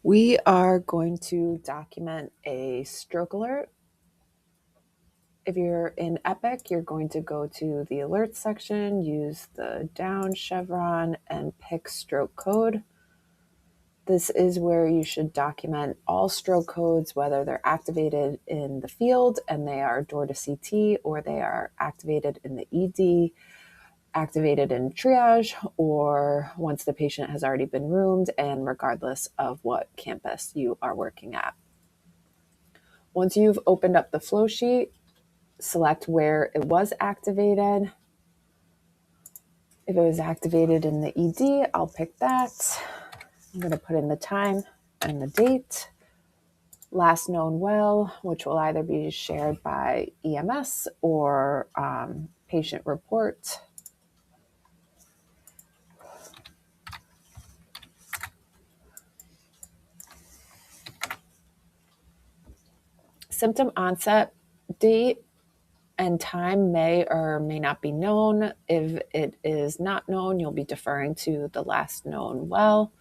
We are going to document a stroke alert. If you're in Epic, you're going to go to the alert section, use the down chevron, and pick stroke code. This is where you should document all stroke codes, whether they're activated in the field and they are door to CT, or they are activated in the ED, activated in triage, or once the patient has already been roomed, and regardless of what campus you are working at. Once you've opened up the flow sheet, select where it was activated. If it was activated in the ED, I'll pick that. I'm going to put in the time and the date. Last known well, which will either be shared by EMS or patient report. Symptom onset date and time may or may not be known. If it is not known, you'll be deferring to the last known well.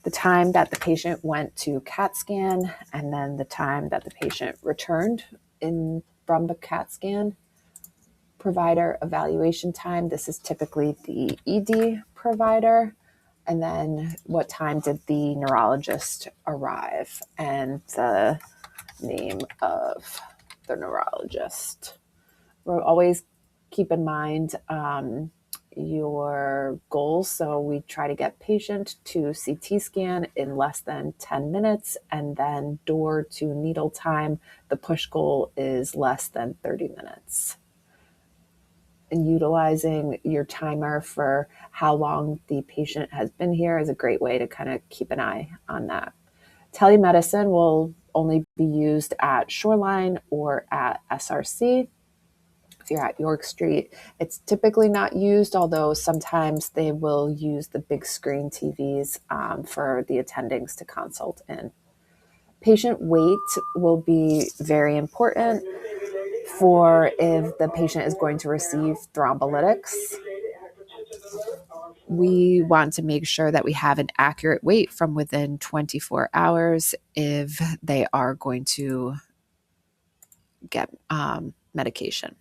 The time that the patient went to CAT scan, and then the time that the patient returned from the CAT scan. Provider evaluation time. This is typically the ED provider. And then what time did the neurologist arrive, and the name of the neurologist. We'll always keep in mind your goals. So we try to get patient to CT scan in less than 10 minutes, and then door to needle time, the push goal is less than 30 minutes. And utilizing your timer for how long the patient has been here is a great way to kind of keep an eye on that. Telemedicine will only be used at Shoreline or at SRC. If you're at York Street, it's typically not used, although sometimes they will use the big screen TVs for the attendings to consult in. Patient weight will be very important for if the patient is going to receive thrombolytics. We want to make sure that we have an accurate weight from within 24 hours if they are going to get medication.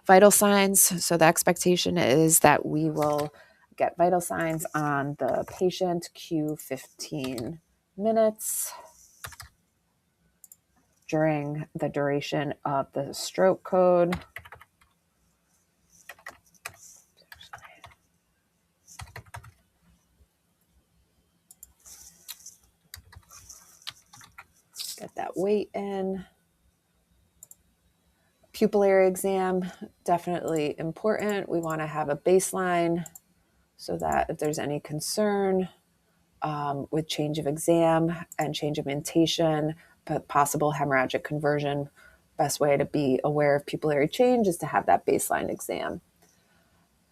Vital signs. So the expectation is that we will get vital signs on the patient Q15 minutes during the duration of the stroke code. Get that weight in. Pupillary exam, definitely important. We want to have a baseline so that if there's any concern with change of exam and change of mentation, but possible hemorrhagic conversion, best way to be aware of pupillary change is to have that baseline exam.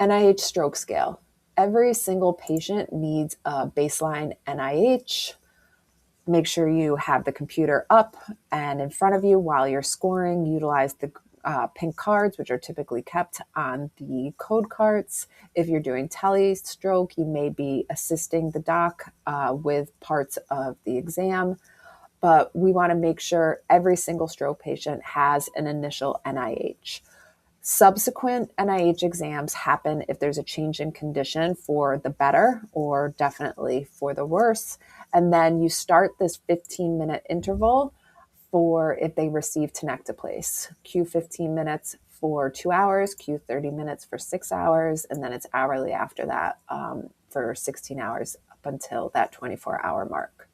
NIH stroke scale. Every single patient needs a baseline NIH. Make sure you have the computer up and in front of you while you're scoring. Utilize the pink cards, which are typically kept on the code cards. If you're doing tele-stroke, you may be assisting the doc with parts of the exam, but we want to make sure every single stroke patient has an initial NIH. Subsequent NIH exams happen if there's a change in condition for the better or definitely for the worse. And then you start this 15-minute interval for if they receive tenecteplase. Q 15 minutes for 2 hours, Q 30 minutes for 6 hours, and then it's hourly after that for 16 hours up until that 24-hour mark.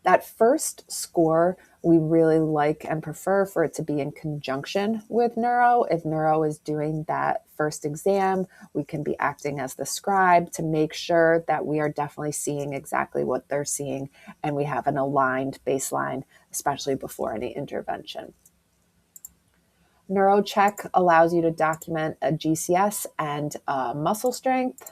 That first score, we really like and prefer for it to be in conjunction with neuro. If neuro is doing that first exam, we can be acting as the scribe to make sure that we are definitely seeing exactly what they're seeing and we have an aligned baseline, especially before any intervention. NeuroCheck allows you to document a GCS and muscle strength.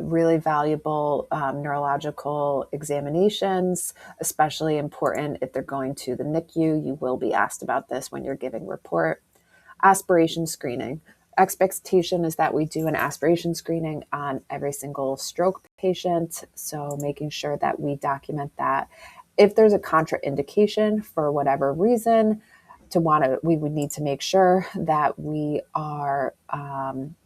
Really valuable neurological examinations, especially important if they're going to the NICU. You will be asked about this when you're giving report. Aspiration screening. Expectation is that we do an aspiration screening on every single stroke patient. So making sure that we document that. If there's a contraindication for whatever reason, we would need to make sure that we are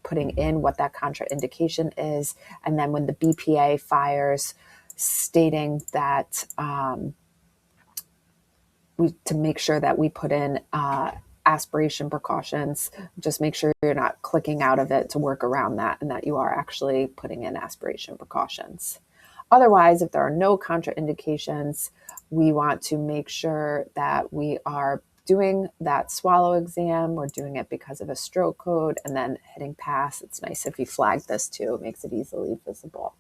putting in what that contraindication is. And then when the BPA fires stating that to make sure that we put in aspiration precautions, just make sure you're not clicking out of it to work around that and that you are actually putting in aspiration precautions. Otherwise, if there are no contraindications, we want to make sure that we are doing that swallow exam. We're doing it because of a stroke code and then hitting pass. It's nice if you flag this too, it makes it easily visible.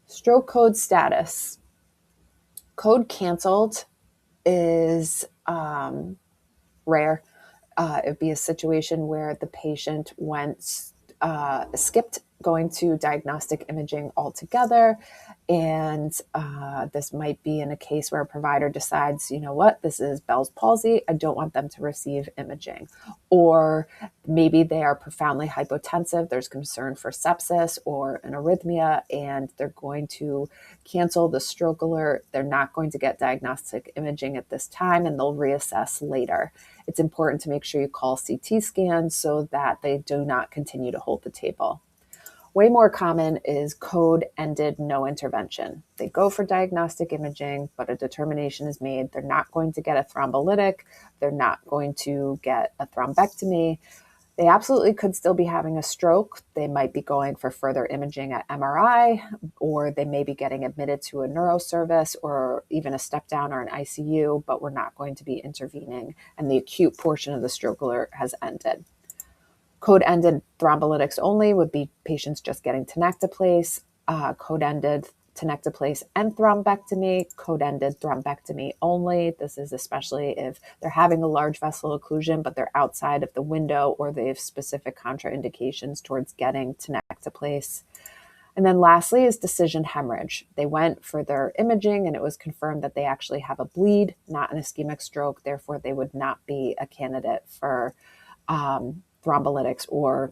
Stroke code status. Code canceled is rare. It'd be a situation where the patient skipped going to diagnostic imaging altogether. And this might be in a case where a provider decides, you know what, this is Bell's palsy. I don't want them to receive imaging. Or maybe they are profoundly hypotensive. There's concern for sepsis or an arrhythmia, and they're going to cancel the stroke alert. They're not going to get diagnostic imaging at this time, and they'll reassess later. It's important to make sure you call CT scans so that they do not continue to hold the table. Way more common is code ended, no intervention. They go for diagnostic imaging, but a determination is made. They're not going to get a thrombolytic. They're not going to get a thrombectomy. They absolutely could still be having a stroke. They might be going for further imaging at MRI, or they may be getting admitted to a neuroservice or even a step down or an ICU, but we're not going to be intervening. And the acute portion of the stroke alert has ended. Code-ended thrombolytics only would be patients just getting tenecteplase. Code-ended tenecteplase and thrombectomy. Code-ended thrombectomy only. This is especially if they're having a large vessel occlusion, but they're outside of the window or they have specific contraindications towards getting tenecteplase. And then lastly is decision hemorrhage. They went for their imaging and it was confirmed that they actually have a bleed, not an ischemic stroke. Therefore, they would not be a candidate for thrombolytics or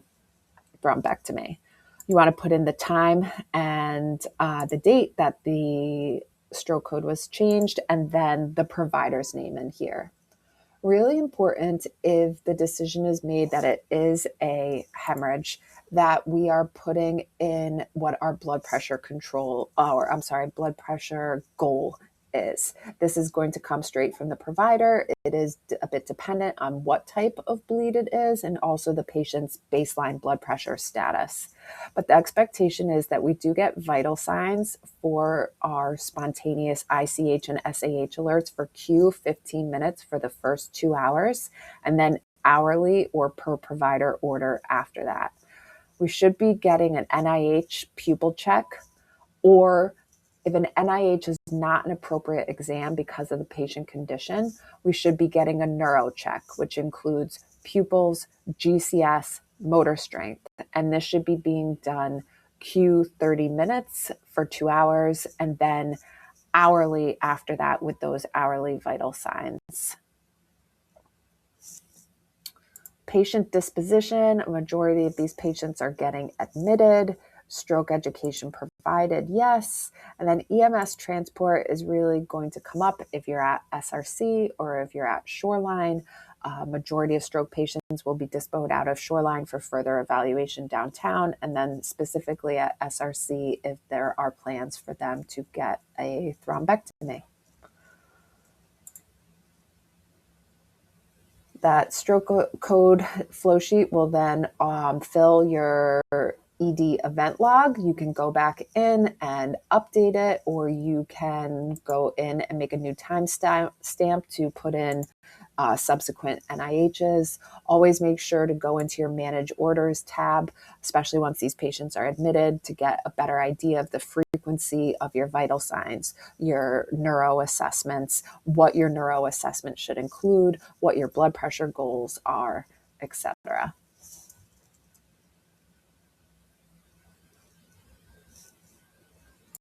thrombectomy. You want to put in the time and the date that the stroke code was changed, and then the provider's name in here. Really important if the decision is made that it is a hemorrhage, that we are putting in what our blood pressure blood pressure goal is. This is going to come straight from the provider. It is a bit dependent on what type of bleed it is and also the patient's baseline blood pressure status. But the expectation is that we do get vital signs for our spontaneous ICH and SAH alerts for Q 15 minutes for the first 2 hours, and then hourly or per provider order after that. We should be getting an NIH pupil check, or if an NIH is not an appropriate exam because of the patient condition, we should be getting a neuro check, which includes pupils, GCS, motor strength. And this should be being done Q 30 minutes for 2 hours, and then hourly after that with those hourly vital signs. Patient disposition, a majority of these patients are getting admitted. Stroke education provided, yes. And then EMS transport is really going to come up if you're at SRC or if you're at Shoreline. Majority of stroke patients will be disposed out of Shoreline for further evaluation downtown, and then specifically at SRC if there are plans for them to get a thrombectomy. That stroke code flow sheet will then fill your ED event log. You can go back in and update it, or you can go in and make a new time stamp to put in subsequent NIHs. Always make sure to go into your manage orders tab, especially once these patients are admitted, to get a better idea of the frequency of your vital signs, your neuro assessments, what your neuro assessment should include, what your blood pressure goals are, etc.